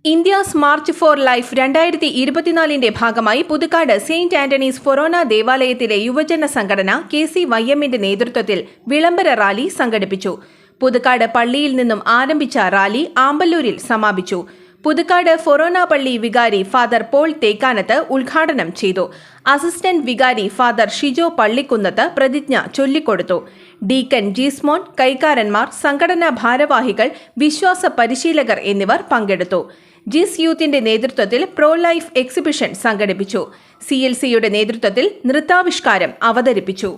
India's March four life 2024 ഭാഗമായി Puthukkad Saint Antony's ഫൊറോന ദേവാലയത്തിലെ യുവജന സംഘടന KCYMന്റെ നേതൃത്വത്തിൽ വിളംബര റാലി സംഘടിപ്പിച്ചു. പുതുക്കാട് പള്ളിയിൽ നിന്നും ആരംഭിച്ച റാലി ആമ്പല്ലൂരിൽ സമാപിച്ചു. പുതുക്കാട് ഫൊറോന പള്ളി വികാരി ഫാദർ പോൾ തേക്കാനത്ത് ഉദ്ഘാടനം ചെയ്തു. അസിസ്റ്റന്റ് വികാരി ഫാദർ ഷിജോ പള്ളിക്കുന്നത്ത് പ്രതിജ്ഞ ചൊല്ലിക്കൊടുത്തു. ഡീക്കൻ ജീസ്മോൻ, കൈക്കാരന്മാർ, സംഘടനാ ഭാരവാഹികൾ, വിശ്വാസ പരിശീലകർ എന്നിവർ പങ്കെടുത്തു. ജിസ് യൂത്തിന്റെ നേതൃത്വത്തിൽ പ്രോ ലൈഫ് എക്സിബിഷൻ സംഘടിപ്പിച്ചു. CLCയുടെ നേതൃത്വത്തിൽ നൃത്താവിഷ്കാരം അവതരിപ്പിച്ചു.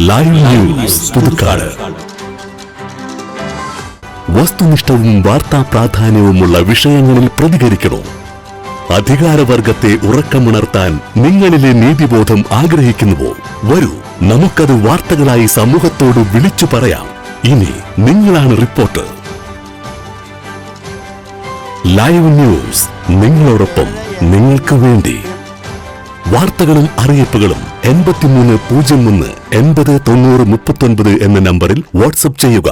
Live news Puthukkad. വസ്തുനിഷ്ഠവും വാർത്താ പ്രാധാന്യവുമുള്ള വിഷയങ്ങളിൽ പ്രതികരിക്കണോ? അധികാരവർഗത്തെ ഉറക്കമുണർത്താൻ നിങ്ങളിലെ നീതിബോധം ആഗ്രഹിക്കുന്നുവോ? വരൂ, നമുക്കത് വാർത്തകളായി സമൂഹത്തോട് വിളിച്ചു പറയാം. ഇനി നിങ്ങളാണ് റിപ്പോർട്ടർ. ലൈവ് ന്യൂസ്, നിങ്ങളോടൊപ്പം, നിങ്ങൾക്ക് വേണ്ടി. വാർത്തകളും അറിയിപ്പുകളും 8301 80 90 39 എന്ന നമ്പറിൽ വാട്സ്ആപ്പ് ചെയ്യുക.